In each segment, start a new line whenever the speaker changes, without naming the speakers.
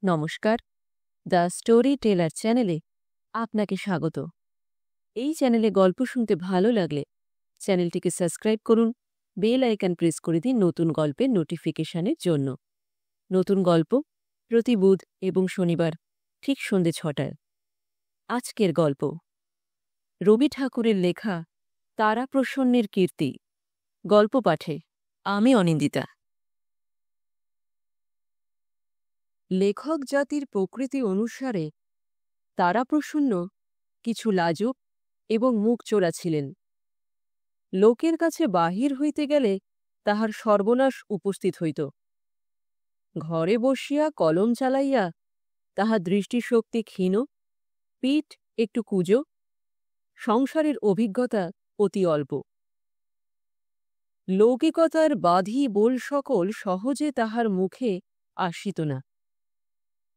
নমস্কার, the story teller চ্যানেলে আপনাকে স্বাগত। এই চ্যানেলে গল্প শুনতে ভালো লাগলে চ্যানেলটিকে সাবস্ক্রাইব করুন, বেল আইকন প্রেস করে দিন নতুন গল্পের নোটিফিকেশনের জন্য। নতুন গল্প প্রতি বুধ এবং শনিবার ঠিক সন্ধে ৬টায়। আজকের গল্প রবি ঠাকুরের লেখা তারাপ্রসন্নের কীর্তি। গল্প পাঠে আমি অনিন্দিতা। লেখক জাতির প্রকৃতি অনুসারে তারাপ্রসন্ন কিছু লাজুক এবং মুখ চোরা ছিলেন। লোকের কাছে বাহির হইতে গেলে তাহার সর্বনাশ উপস্থিত হইত। ঘরে বসিয়া কলম চালাইয়া তাহার দৃষ্টিশক্তি ক্ষীণ, পিঠ একটু কুঁজো, সংসারের অভিজ্ঞতা অতি অল্প। লৌকিকতার বাধি বোল সকল সহজে তাহার মুখে আসিত না।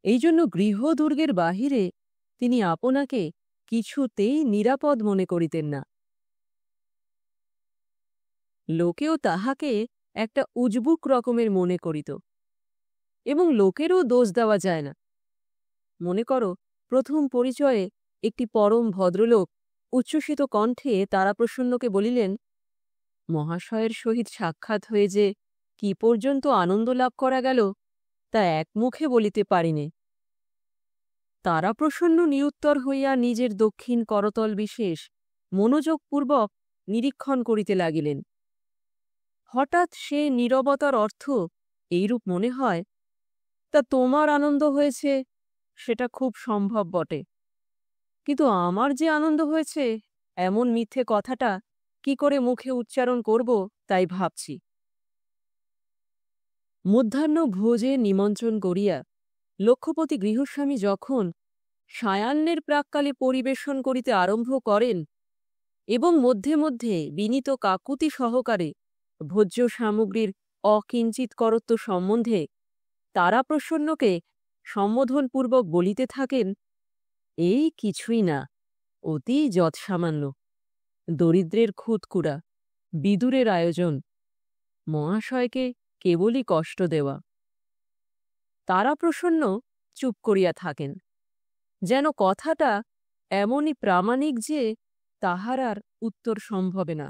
এই জন্য গৃহদুর্গের বাহিরে তিনি আপনাকে কিছুতেই নিরাপদ মনে করিতেন না। লোকেও তাহাকে একটা উজবুক রকমের মনে করিত, এবং লোকেরও দোষ দেওয়া যায় না। মনে করো, প্রথম পরিচয়ে একটি পরম ভদ্রলোক উচ্ছ্বসিত কণ্ঠে তারাপ্রসন্নকে বলিলেন, মহাশয়ের সহিত সাক্ষাৎ হয়ে যে কি পর্যন্ত আনন্দ লাভ করা গেল তা এক মুখে বলিতে পারিনে। তারাপ্রসন্ন নিরুত্তর হইয়া নিজের দক্ষিণ করতল বিশেষ মনোযোগপূর্বক নিরীক্ষণ করিতে লাগিলেন। হঠাৎ সে নীরবতার অর্থ এইরূপ মনে হয়, তা তোমার আনন্দ হয়েছে সেটা খুব সম্ভব বটে, কিন্তু আমার যে আনন্দ হয়েছে এমন মিথ্যে কথাটা কি করে মুখে উচ্চারণ করব তাই ভাবছি। মধ্যাহ্ন ভোজে নিমন্ত্রণ করিয়া লক্ষ্যপতি গৃহস্বামী যখন সায়াহ্নের প্রাক্কালে পরিবেশন করিতে আরম্ভ করেন এবং মধ্যে মধ্যে বিনীত কাকুতি সহকারে ভোজ্য সামগ্রীর অকিঞ্চিৎকরত্ব সম্বন্ধে তারাপ্রসন্নকে সম্বোধনপূর্বক বলিতে থাকেন, এই কিছুই না, অতি যৎসামান্য, দরিদ্রের খুদকুড়া, বিদুরের আয়োজন, মহাশয়কে কেবলই কষ্ট দেওয়া। তারাপ্রসন্ন চুপ করিয়া থাকেন, যেন কথাটা এমনই প্রামাণিক যে তাহার আর উত্তর সম্ভবে না।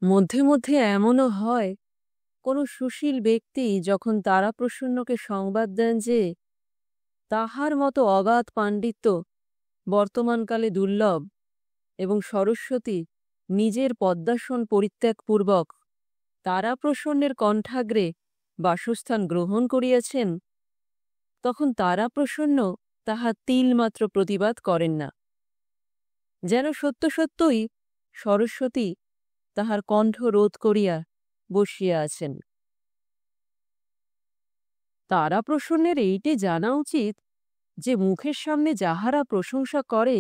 মধ্যে মধ্যে এমনও হয়, কোনো সুশীল ব্যক্তি যখন তারাপ্রসন্নকে সংবাদ দেন যে তাহার মতো অগাধ পাণ্ডিত্য বর্তমানকালে দুর্লভ এবং সরস্বতী নিজের পদ্মাসন পরিত্যাগপূর্বক তারাপ্রসন্নের কণ্ঠাগ্রে বাসস্থান গ্রহণ করিয়াছেন, তখন তারাপ্রসন্ন তাহা তিলমাত্র প্রতিবাদ করেন না, যেন সত্য সত্যই সরস্বতী তাহার কণ্ঠ রোধ করিয়া বসিয়া আছেন। তারাপ্রসন্নের এইটে জানা উচিত যে মুখের সামনে যাহারা প্রশংসা করে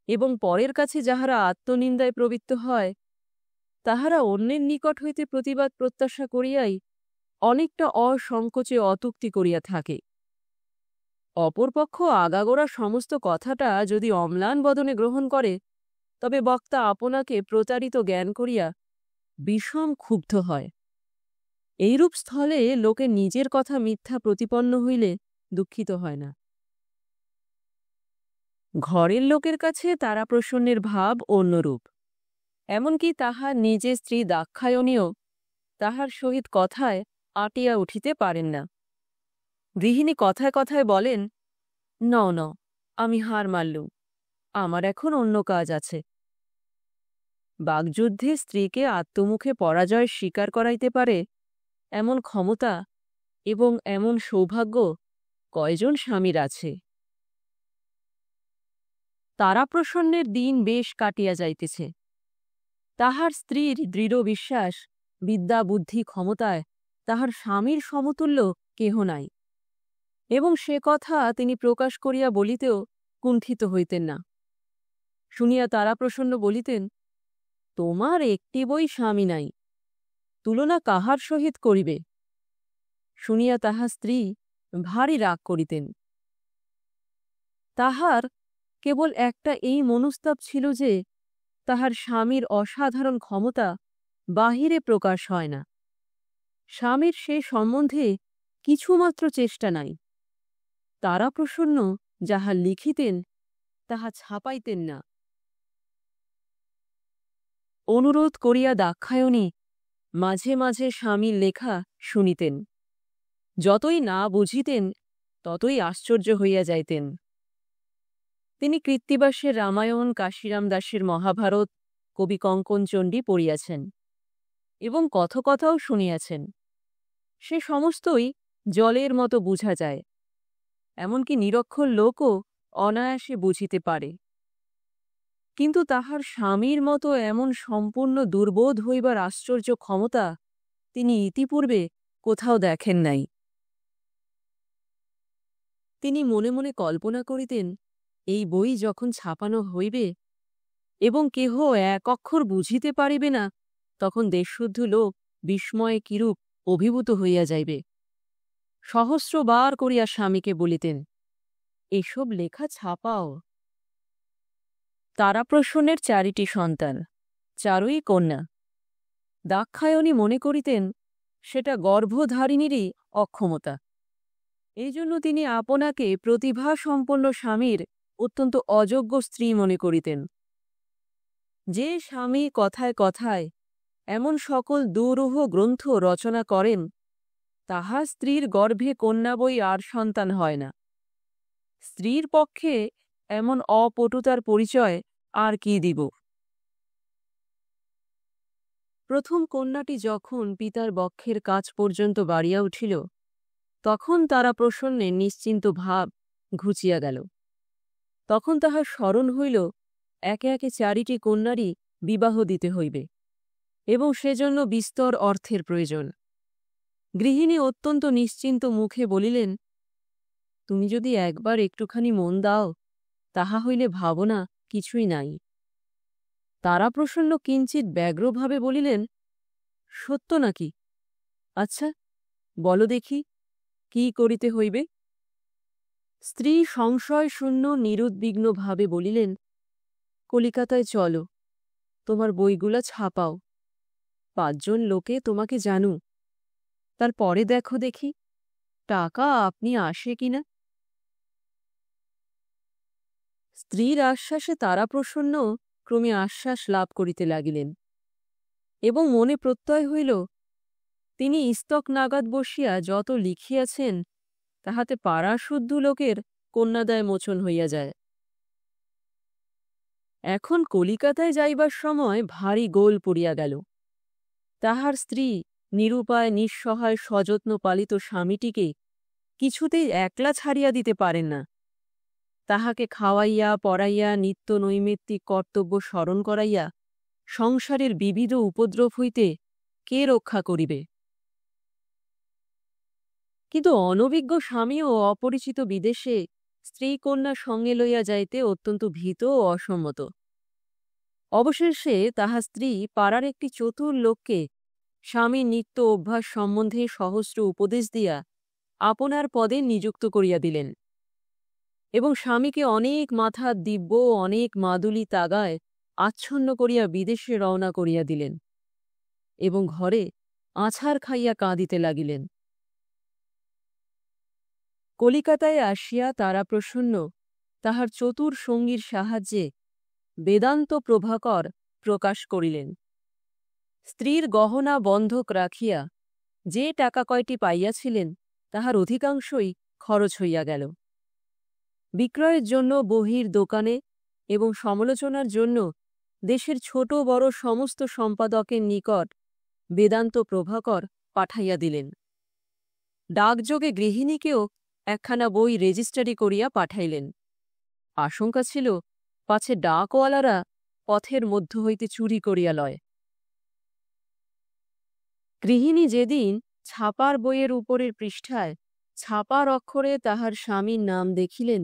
এবং পরের কাছে যাহারা আত্মনিন্দায় প্রবৃত্ত হয়, তাহারা অন্যের নিকট হইতে প্রতিবাদ প্রত্যাশা করিয়াই অনেকটা অসংকোচে অতুক্তি করিয়া থাকে। অপরপক্ষ আগাগোড়া সমস্ত কথাটা যদি অম্লান বদনে গ্রহণ করে, তবে বক্তা আপনাকে প্রতারিত জ্ঞান করিয়া বিষম ক্ষুব্ধ হয়। এইরূপ স্থলে লোকে নিজের কথা মিথ্যা প্রতিপন্ন হইলে দুঃখিত হয় না। ঘরের লোকের কাছে তারাপ্রসন্নের ভাব অন্যরূপ। এমনকি তাহার নিজের স্ত্রী দাক্ষায়ণীও তাহার সহিত কথায় আটিয়া উঠিতে পারেন না। গৃহিণী কথায় কথায় বলেন, ন ন, আমি হার মারলুম, আমার এখন অন্য কাজ আছে। বাগযুদ্ধে স্ত্রীকে আত্মমুখে পরাজয় স্বীকার করাইতে পারে এমন ক্ষমতা এবং এমন সৌভাগ্য কয়জন স্বামীর আছে? তারাপ্রসন্নের দিন বেশ কাটিয়া যাইতেছে। তাহার স্ত্রীর দৃঢ় বিশ্বাস, বিদ্যা বুদ্ধি ক্ষমতায় তাহার স্বামীর সমতুল্য কেহ নাই, এবং সে কথা তিনি প্রকাশ করিয়া বলিতেও কুণ্ঠিত হইতেন না। শুনিয়া তারাপ্রসন্ন বলিতেন, তোমার একটি বই স্বামী নাই, তুলনা কাহার সহিত করিবে? শুনিয়া তাহার স্ত্রী ভারী রাগ করিতেন। তাহার কেবল একটা এই মনস্তাপ ছিল যে তাহার স্বামীর অসাধারণ ক্ষমতা বাহিরে প্রকাশ হয় না। স্বামীর সে সম্বন্ধে কিছুমাত্র চেষ্টা নাই। তারাপ্রসন্ন যাহা লিখিতেন তাহা ছাপাইতেন না। অনুরোধ করিয়া দাক্ষায়ণী মাঝে মাঝে স্বামীর লেখা শুনিতেন। যতই না বুঝিতেন ততই আশ্চর্য হইয়া যাইতেন। তিনি কৃত্তিবাসের রামায়ণ, কাশিরাম দাসের মহাভারত, কবি কঙ্কনচণ্ডী পড়িয়াছেন এবং কথকথাও শুনিয়াছেন। সে সমস্তই জলের মতো বুঝা যায়, এমনকি নিরক্ষর লোকও অনায়াসে বুঝিতে পারে। কিন্তু তাহার স্বামীর মতো এমন সম্পূর্ণ দুর্বোধ হইবার আশ্চর্য ক্ষমতা তিনি ইতিপূর্বে কোথাও দেখেন নাই। তিনি মনে মনে কল্পনা করিতেন, এই বই যখন ছাপানো হইবে এবং কেহ এক অক্ষর বুঝিতে পারিবে না, তখন দেশশুদ্ধ লোক বিস্ময়ে কিরূপ অভিভূত হইয়া যাইবে। সহস্রবার করিয়া স্বামীকে বলিতেন, এসব লেখা ছাপাও। তারাপ্রসন্নের 4টি সন্তান, 4ই কন্যা। দাক্ষায়ণী মনে করিতেন সেটা গর্ভধারিণীরই অক্ষমতা। এই জন্য তিনি আপনাকে প্রতিভাসম্পন্ন স্বামীর অত্যন্ত অযোগ্য স্ত্রী মনে করিতেন। যে স্বামী কথায় কথায় এমন সকল দুরূহ গ্রন্থ রচনা করেন, তাহার স্ত্রীর গর্ভে কন্যা বই আর সন্তান হয় না। স্ত্রীর পক্ষে এমন অপটুতার পরিচয় আর কি দিব। প্রথম কন্যাটি যখন পিতার বক্ষের কাছ পর্যন্ত বাড়িয়া উঠিল, তখন তারাপ্রসন্নের নিশ্চিন্ত ভাব ঘুচিয়া গেল। তখন তাহার স্মরণ হইল একে একে 4টি কন্যারই বিবাহ দিতে হইবে এবং সেজন্য বিস্তর অর্থের প্রয়োজন। গৃহিণী অত্যন্ত নিশ্চিন্ত মুখে বলিলেন, তুমি যদি একবার একটুখানি মন দাও, তাহা হইলে ভাবনা কিছুই নাই। তারাপ্রসন্ন কিঞ্চিৎ ব্যগ্রভাবে বলিলেন, সত্য নাকি? আচ্ছা, বলো দেখি, কি করিতে হইবে? স্ত্রী সংশয়শূন্য নিরুদ্বিগ্নভাবে বলিলেন, কলিকাতায় চলো, তোমার বইগুলা ছাপাও, 5 জন লোকে তোমাকে জানু, তারপরে দেখো দেখি টাকা আপনি আসে কিনা। স্ত্রীর আশ্বাসে তারাপ্রসন্ন ক্রমে আশ্বাস লাভ করিতে লাগিলেন এবং মনে প্রত্যয় হইল, তিনি ইস্তক নাগাদ বসিয়া যত লিখিয়াছেন তাহাতে পাড়াশুদ্ধ লোকের কন্যাদায় মোচন হইয়া যায়। এখন কলিকাতায় যাইবার সময় ভারী গোল পড়িয়া গেল। তাহার স্ত্রী নিরুপায় নিঃসহায় সযত্ন পালিত স্বামীটিকে কিছুতেই একলা ছাড়িয়া দিতে পারেন না। তাহাকে খাওয়াইয়া পড়াইয়া নিত্য নৈমিত্তিক কর্তব্য স্মরণ করাইয়া সংসারের বিবিধ উপদ্রব হইতে কে রক্ষা করিবে? কিন্তু অনভিজ্ঞ স্বামী ও অপরিচিত বিদেশে স্ত্রী কন্যা সঙ্গে লইয়া যাইতে অত্যন্ত ভীত ও অসম্মত। অবশেষে তাহা স্ত্রী পাড়ার একটি চতুর লোককে স্বামীর নিত্য অভ্যাস সম্বন্ধে সহস্র উপদেশ দিয়া আপনার পদে নিযুক্ত করিয়া দিলেন এবং স্বামীকে অনেক মাথা দিব্য অনেক মাদুলি তাগায় আচ্ছন্ন করিয়া বিদেশে রওনা করিয়া দিলেন এবং ঘরে আছাড় খাইয়া কাঁদিতে লাগিলেন। কলিকাতায় আসিয়া তারাপ্রসন্ন তাহার চতুর সঙ্গীর সাহায্যে বেদান্ত প্রভাকর প্রকাশ করিলেন। স্ত্রীর গহনা বন্ধক রাখিয়া যে টাকা কয়টি পাইয়াছিলেন তাহার অধিকাংশই খরচ হইয়া গেল। বিক্রয়ের জন্য বহির দোকানে এবং সমালোচনার জন্য দেশের ছোট বড় সমস্ত সম্পাদকের নিকট বেদান্ত প্রভাকর পাঠাইয়া দিলেন। ডাকযোগে গৃহিণীকেও একখানা বই রেজিস্ট্রারি করিয়া পাঠাইলেন। আশঙ্কা ছিল পাছে ডাকওয়ালারা পথের মধ্য হইতে চুরি করিয়া লয়। গৃহিণী যেদিন ছাপার বইয়ের উপরের পৃষ্ঠায় ছাপার অক্ষরে তাহার স্বামীর নাম দেখিলেন,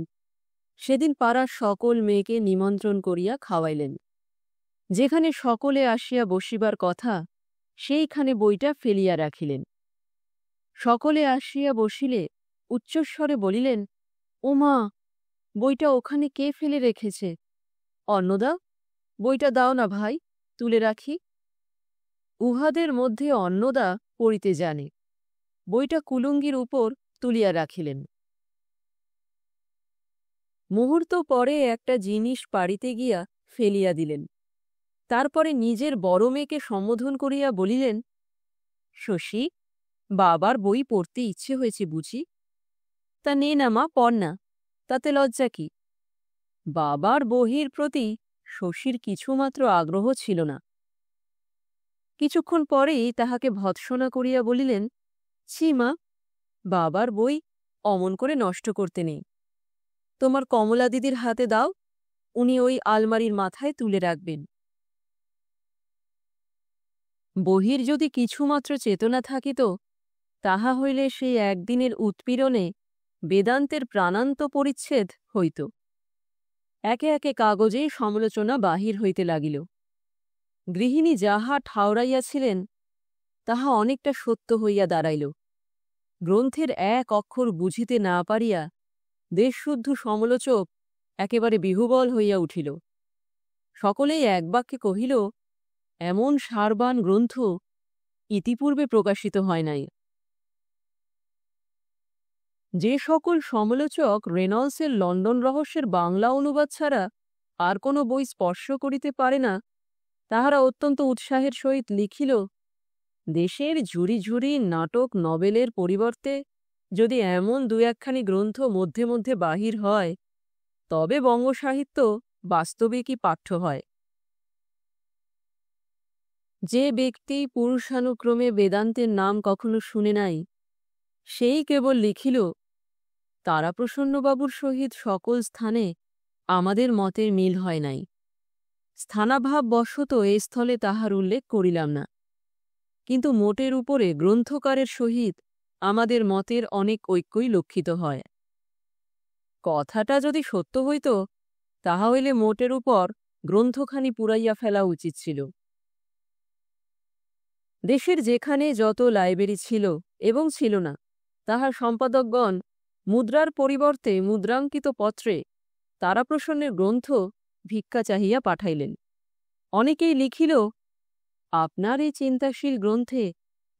সেদিন পাড়ার সকল মেয়েকে নিমন্ত্রণ করিয়া খাওয়াইলেন। যেখানে সকলে আসিয়া বসিবার কথা সেইখানে বইটা ফেলিয়া রাখিলেন। সকলে আসিয়া বসিলে উচ্চস্বরে বলিলেন, ওমা, বইটা ওখানে কে ফেলে রেখেছে? অন্নদা, বইটা দাও না ভাই, তুলে রাখি। উহাদের মধ্যে অন্নদা পড়িতে জানে। বইটা কুলুঙ্গির উপর তুলিয়া রাখিলেন। মুহূর্ত পরে একটা জিনিস পাড়িতে গিয়া ফেলিয়া দিলেন। তারপরে নিজের বড় মেয়েকে সম্বোধন করিয়া বলিলেন, শশী, বাবার বই পড়তে ইচ্ছে হয়েছে বুঝি? তা নে না মা, পড় না, তাতে লজ্জা কি? বাবার বহির প্রতি শশীর কিছুমাত্র আগ্রহ ছিল না। কিছুক্ষণ পরেই তাহাকে ভৎসনা করিয়া বলিলেন, ছি মা, বাবার বই অমন করে নষ্ট করতে নেই। তোমার কমলা দিদির হাতে দাও, উনি ওই আলমারির মাথায় তুলে রাখবেন। বহির যদি কিছুমাত্র চেতনা থাকিত, তাহা হইলে সেই একদিনের উৎপীড়নে বেদান্তের প্রাণান্ত পরিচ্ছেদ হইত। একে একে কাগজে সমালোচনা বাহির হইতে লাগিল। গৃহিণী যাহা ঠাউরাইয়াছিলেন তাহা অনেকটা সত্য হইয়া দাঁড়াইল। গ্রন্থের এক অক্ষর বুঝিতে না পারিয়া দেশশুদ্ধ সমালোচক একেবারে বিহুবল হইয়া উঠিল। সকলেই এক বাক্যে কহিল, এমন সারবান গ্রন্থ ইতিপূর্বে প্রকাশিত হয় নাই। যে সকল সমালোচক রেনল্ডসের লন্ডন রহস্যের বাংলা অনুবাদ ছাড়া আর কোনো বই স্পর্শ করিতে পারে না, তাহারা অত্যন্ত উৎসাহের সহিত লিখিল, দেশের ঝুরি ঝুরি নাটক নবেলের পরিবর্তে যদি এমন দু একখানি গ্রন্থ মধ্যে মধ্যে বাহির হয়, তবে বঙ্গসাহিত্য বাস্তবিকই পাঠ্য হয়। যে ব্যক্তি পুরুষানুক্রমে বেদান্তের নাম কখনো শুনে নাই, সেই কেবল লিখিল, তারাপ্রসন্নবাবুর সহিত সকল স্থানে আমাদের মতের মিল হয় নাই। স্থানাভাববশত এ স্থলে তাহার উল্লেখ করিলাম না, কিন্তু মোটের উপরে গ্রন্থকারের সহিত আমাদের মতের অনেক ঐক্যই লক্ষিত হয়। কথাটা যদি সত্য হইত, তাহা হইলে মোটের উপর গ্রন্থখানি পুরাইয়া ফেলা উচিত ছিল। দেশের যেখানে যত লাইব্রেরি ছিল এবং ছিল না, তাহার সম্পাদকগণ মুদ্রার পরিবর্তে মুদ্রাঙ্কিত পত্রে তারাপ্রসন্নের গ্রন্থ ভিক্ষা চাহিয়া পাঠাইলেন। অনেকেই লিখিল, আপনার এই চিন্তাশীল গ্রন্থে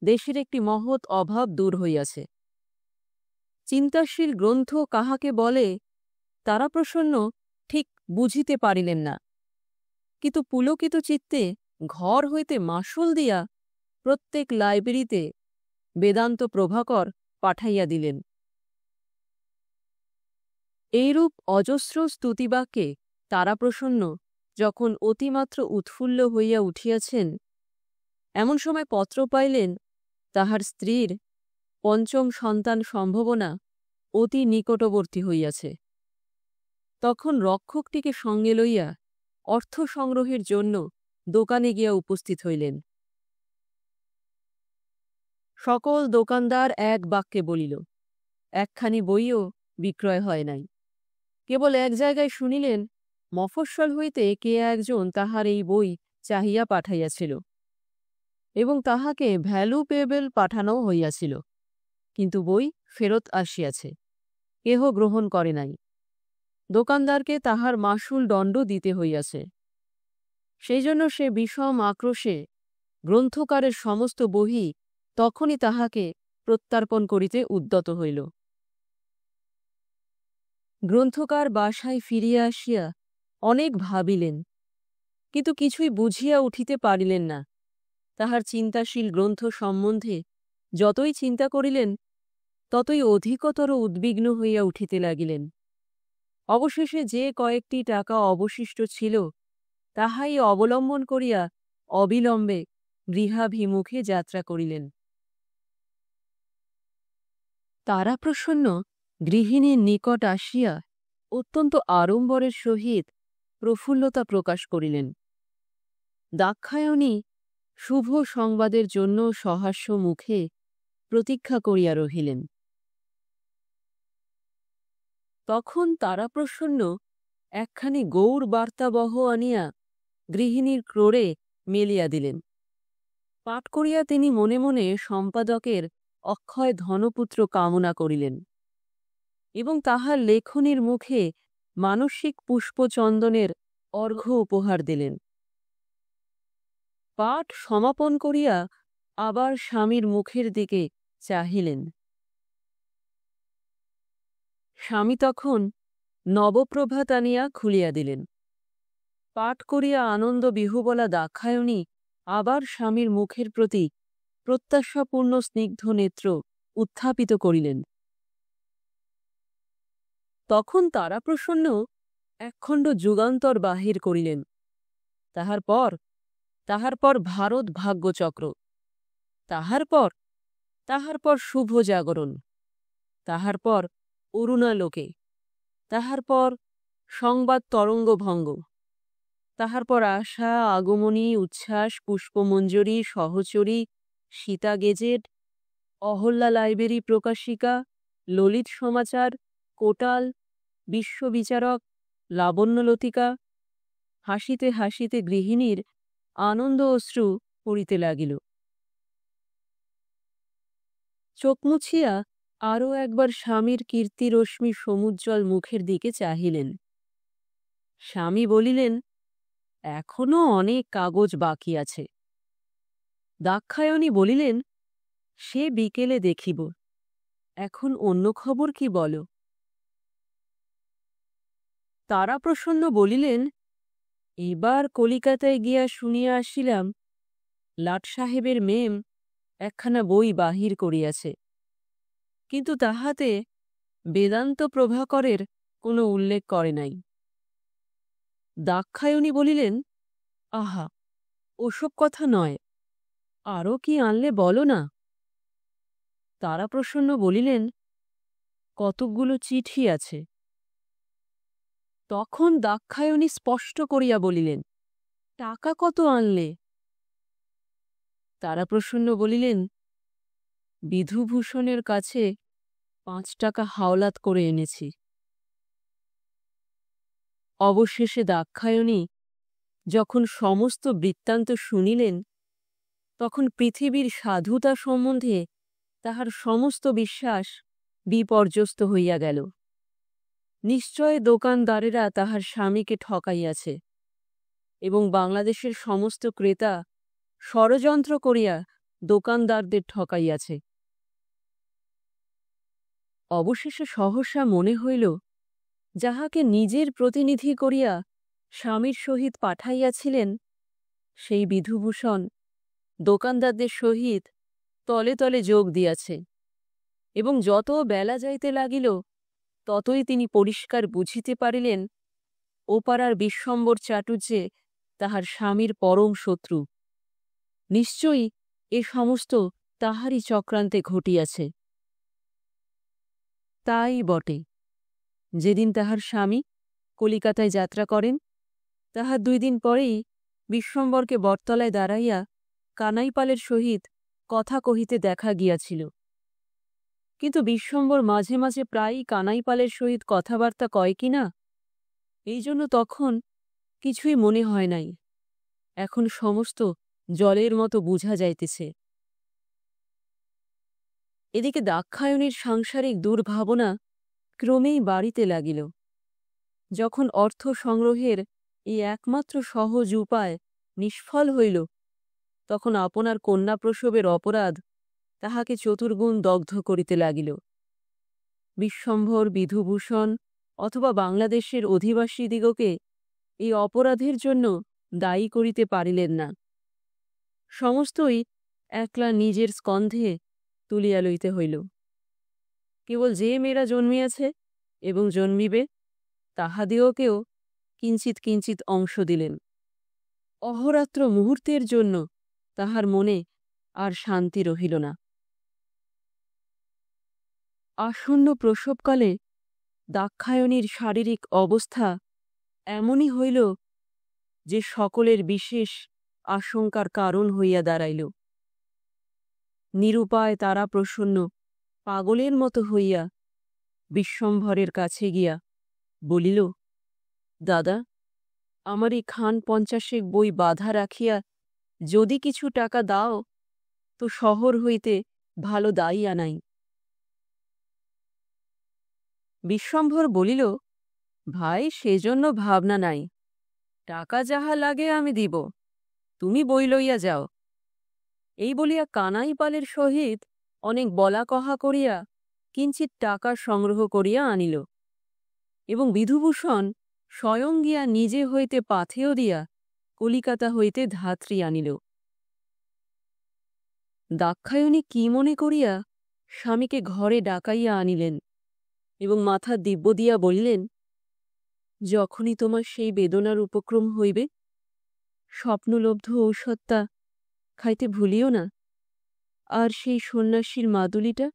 দেশের একটি মহৎ অভাব দূর হইয়াছে। চিন্তাশীল গ্রন্থ কাহাকে বলে তারাপ্রসন্ন ঠিক বুঝিতে পারিলেন না, কিন্তু পুলকিত চিত্তে ঘর হইতে মাশুল দিয়া প্রত্যেক লাইব্রেরিতে বেদান্ত প্রভাকর পাঠাইয়া দিলেন। এইরূপ অজস্র স্তুতিবাক্যে তারাপ্রসন্ন যখন অতিমাত্র উৎফুল্ল হইয়া উঠিয়াছেন, এমন সময় পত্র পাইলেন তাহার স্ত্রীর পঞ্চম সন্তান সম্ভাবনা অতি নিকটবর্তী হইয়াছে। তখন রক্ষকটিকে সঙ্গে লইয়া অর্থ সংগ্রহের জন্য দোকানে গিয়া উপস্থিত হইলেন। সকল দোকানদার এক বাক্যে বলিল, একখানি বইও বিক্রয় হয় নাই। কেবল এক জায়গায় শুনিলেন, মফস্বল হইতে কে একজন তাহার এই বই চাহিয়া পাঠাইয়াছিল এবং তাহাকে ভ্যালুপেবল পাঠানো হইয়াছিল, কিন্তু বই ফেরত আসিয়াছে, কেহ গ্রহণ করে নাই। দোকানদারকে তাহার মাশুল দণ্ড দিতে হইয়াছে। সেই জন্য সে বিষম আক্রোশে গ্রন্থকারের সমস্ত বহি তখনই তাহাকে প্রত্যার্পণ করিতে উদ্যত হইল। গ্রন্থকার বাসায় ফিরিয়া আসিয়া অনেক ভাবিলেন, কিন্তু কিছুই বুঝিয়া উঠিতে পারিলেন না। তাহার চিন্তাশীল গ্রন্থ সম্বন্ধে যতই চিন্তা করিলেন, ততই অধিকতর উদ্বিগ্ন হইয়া উঠিতে লাগিলেন। অবশেষে যে কয়েকটি টাকা অবশিষ্ট ছিল, তাহাই অবলম্বন করিয়া অবিলম্বে গৃহাভিমুখে যাত্রা করিলেন। তারাপ্রসন্ন গৃহিণীর নিকট আসিয়া অত্যন্ত আড়ম্বরের সহিত প্রফুল্লতা প্রকাশ করিলেন। দাক্ষায়ণী শুভ সংবাদের জন্য সহাস্য মুখে প্রতীক্ষা করিয়া রহিলেন। তখন তারাপ্রসন্ন একখানি গৌর বার্তাবহ আনিয়া গৃহিণীর ক্রোড়ে মেলিয়া দিলেন। পাঠ করিয়া তিনি মনে মনে সম্পাদকের অক্ষয় ধনপুত্র কামনা করিলেন এবং তাহার লেখনীর মুখে মানসিক পুষ্পচন্দনের অর্ঘ্য উপহার দিলেন। পাঠ সমাপন করিয়া আবার স্বামীর মুখের দিকে চাহিলেন। স্বামী তখন নবপ্রভাত আনিয়া খুলিয়া দিলেন। পাঠ করিয়া আনন্দ বিহুবলা দাক্ষায়ণী আবার স্বামীর মুখের প্রতি প্রত্যাশাপূর্ণ স্নিগ্ধ নেত্র উত্থাপিত করিলেন। তখন তারাপ্রসন্ন একখণ্ড যুগান্তর বাহির করিলেন। তাহার পর ভারত ভাগ্যচক্র, তাহার পর শুভ জাগরণ, তাহার পর অরুণালোকে, তাহার পর সংবাদ তরঙ্গভঙ্গ, তাহার পর আশা, আগমনী, উচ্ছ্বাস, পুষ্পমঞ্জরী, সহচরী, সীতা গেজেট, অহল্যা লাইব্রেরি প্রকাশিকা, ললিত সমাচার, কোটাল, বিশ্ববিচারক, লাবণ্যলতিকা। হাসিতে হাসিতে গৃহিণীর আনন্দ অশ্রু পড়িতে লাগিল। চোখ মুছিয়া আরও একবার স্বামীর কীর্তিরশ্মি সমুজ্জ্বল মুখের দিকে চাহিলেন। স্বামী বলিলেন, এখনো অনেক কাগজ বাকি আছে। দাক্ষায়ণী বলিলেন, সে বিকেলে দেখিব, এখন অন্য খবর কি বল। তারাপ্রসন্ন বলিলেন, এবার কলিকাতায় গিয়া শুনিয়া আসিলাম লাট সাহেবের মেম একখানা বই বাহির করিয়াছে, কিন্তু তাহাতে বেদান্ত প্রভাকরের কোনো উল্লেখ করে নাই। দাক্ষায়ণী বলিলেন, আহা, ওসব কথা নয়, আরও কি আনলে বলো না। তারাপ্রসন্ন বলিলেন, কতকগুলো চিঠি আছে। তখন দাক্ষায়ণী স্পষ্ট করিয়া বলিলেন, টাকা কত আনলে। তারাপ্রসন্ন বলিলেন, বিধুভূষণের কাছে 5 টাকা হাওলাত করে এনেছি। অবশেষে দাক্ষায়ণী যখন সমস্ত বৃত্তান্ত শুনিলেন, তখন পৃথিবীর সাধুতা সম্বন্ধে তাহার সমস্ত বিশ্বাস বিপর্যস্ত হইয়া গেল। নিশ্চয় দোকানদারেরা তাহার স্বামীকে ঠকাইয়াছে এবং বাংলাদেশের সমস্ত ক্রেতা ষড়যন্ত্র করিয়া দোকানদারদের ঠকাইয়াছে। অবশেষে সহসা মনে হইল, যাহাকে নিজের প্রতিনিধি করিয়া স্বামীর সহিত পাঠাইয়াছিলেন, সেই বিধুভূষণ দোকানদারদের সহিত তলে তলে যোগ দিয়াছে, এবং যত বেলা যাইতে লাগিল ততই তিনি পরিষ্কার বুঝিতে পারিলেন ও পাড়ার বিশ্বম্বর চাটুজ্যে তাহার স্বামীর পরম শত্রু। নিশ্চয়ই এ সমস্ত তাহারই চক্রান্তে ঘটিয়াছে। তাই বটে, যেদিন তাহার স্বামী কলিকাতায় যাত্রা করেন, তাহার 2 দিন পরেই বিশ্বম্বরকে বটতলায় দাঁড়াইয়া কানাইপালের সহিত কথা কহিতে দেখা গিয়াছিল। কিন্তু বিশ্বম্বর মাঝে মাঝে প্রায়ই কানাইপালের সহিত কথাবার্তা কয় কিনা, এই জন্য তখন কিছুই মনে হয় নাই। এখন সমস্ত জলের মতো বুঝা যাইতেছে। এদিকে দাক্ষায়ণীর সাংসারিক দুর্ভাবনা ক্রমেই বাড়িতে লাগিল। যখন অর্থ সংগ্রহের এই একমাত্র সহজ উপায় নিষ্ফল হইল, তখন আপনার কন্যা প্রসবের অপরাধ তাহাকে চতুর্গুণ দগ্ধ করিতে লাগিল। বিশ্বম্ভর, বিধুভূষণ অথবা বাংলাদেশের অধিবাসীদিগকে এই অপরাধের জন্য দায়ী করিতে পারিলেন না। সমস্তই একলা নিজের স্কন্ধে তুলিয়া লইতে হইল। কেবল যে মেয়েরা জন্মিয়াছে এবং জন্মিবে, তাহাদিওকেও কিঞ্চিৎ কিঞ্চিৎ অংশ দিলেন। অহরাত্র মুহূর্তের জন্য তাহার মনে আর শান্তি রহিল না। আসন্ন প্রসবকালে দাক্ষায়ণীর শারীরিক অবস্থা এমনই হইল যে সকলের বিশেষ আশঙ্কার কারণ হইয়া দাঁড়াইল। নিরুপায় তারাপ্রসন্ন পাগলের মতো হইয়া বিশ্বম্ভরের কাছে গিয়া বলিল, দাদা, আমার এই খান 50 বই বাঁধা রাখিয়া যদি কিছু টাকা দাও তো শহর হইতে ভালো দাই আনাই। বিশ্বম্ভর বলিল, ভাই, সেজন্য ভাবনা নাই, টাকা যাহা লাগে আমি দিব, তুমি বই লইয়া যাও। এই বলিয়া কানাইপালের সহিত অনেক বলা কহা করিয়া কিঞ্চিৎ টাকা সংগ্রহ করিয়া আনিল, এবং বিধুভূষণ স্বয়ং গিয়া নিজে হইতে পাথেয় দিয়া কলিকাতা হইতে ধাত্রী আনিল। দাক্ষায়ণী কি মনে করিয়া স্বামীকে ঘরে ডাকাইয়া আনিলেন এবং মাথা দিব্য দিয়া বলিলেন, যখনই তোমার সেই বেদনার উপক্রম হইবে, স্বপ্নলব্ধ ঔষধটা খাইতে ভুলিও না, আর সেই সন্ন্যাসীর মাদুলিটা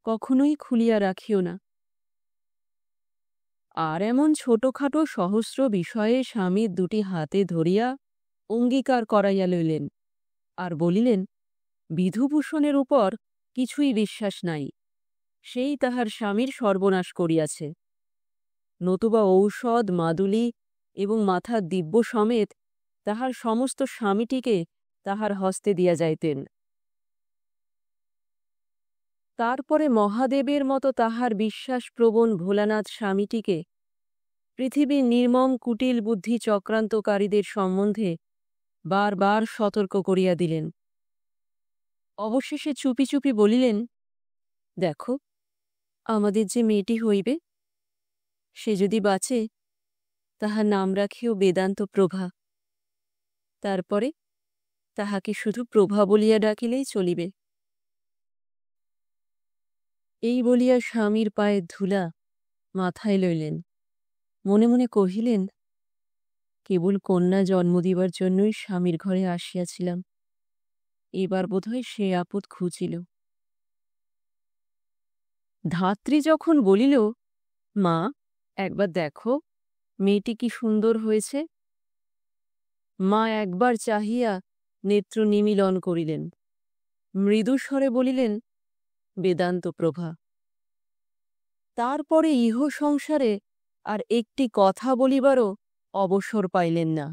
কখনোই খুলিয়া রাখিও না। আর এমন ছোটখাটো সহস্র বিষয়ে স্বামীর দুটি হাতে ধরিয়া অঙ্গীকার করাইয়া লইলেন, আর বলিলেন, বিধুভূষণের উপর কিছুই বিশ্বাস নাই, সেই তাহার স্বামীর সর্বনাশ করিয়াছে। নতুবা ঔষধ, মাদুলি এবং মাথার দিব্য সমেত তাহার সমস্ত স্বামীটিকে তাহার হস্তে দিয়া যাইতেন। তারপরে মহাদেবের মতো তাহার বিশ্বাসপ্রবণ ভোলানাথ স্বামীটিকে পৃথিবীর নির্মম কুটিল বুদ্ধি চক্রান্তকারীদের সম্বন্ধে বারবার সতর্ক করিয়া দিলেন। অবশেষে চুপি চুপি বলিলেন, দেখো, আমাদের যে মেয়েটি হইবে, সে যদি বাঁচে, তাহার নাম রাখিও বেদান্ত প্রভা। তারপরে তাহাকে শুধু প্রভা বলিয়া ডাকিলেই চলিবে। এই বলিয়া স্বামীর পায়ের ধুলা মাথায় লইলেন, মনে মনে কহিলেন, কেবল কন্যা জন্ম দিবার জন্যই স্বামীর ঘরে আসিয়াছিলাম, এবার বোধহয় সে আপদ ঘুচিল। ধাত্রী যখন বলিল, মা, একবার দেখো মেয়েটি কি সুন্দর হয়েছে, মা একবার চাহিয়া নেত্র নিমীলন করিলেন, মৃদুস্বরে বলিলেন, বেদান্ত প্রভা। তারপরে ইহ সংসারে আর একটি কথা বলিবারও অবসর পাইলেন না।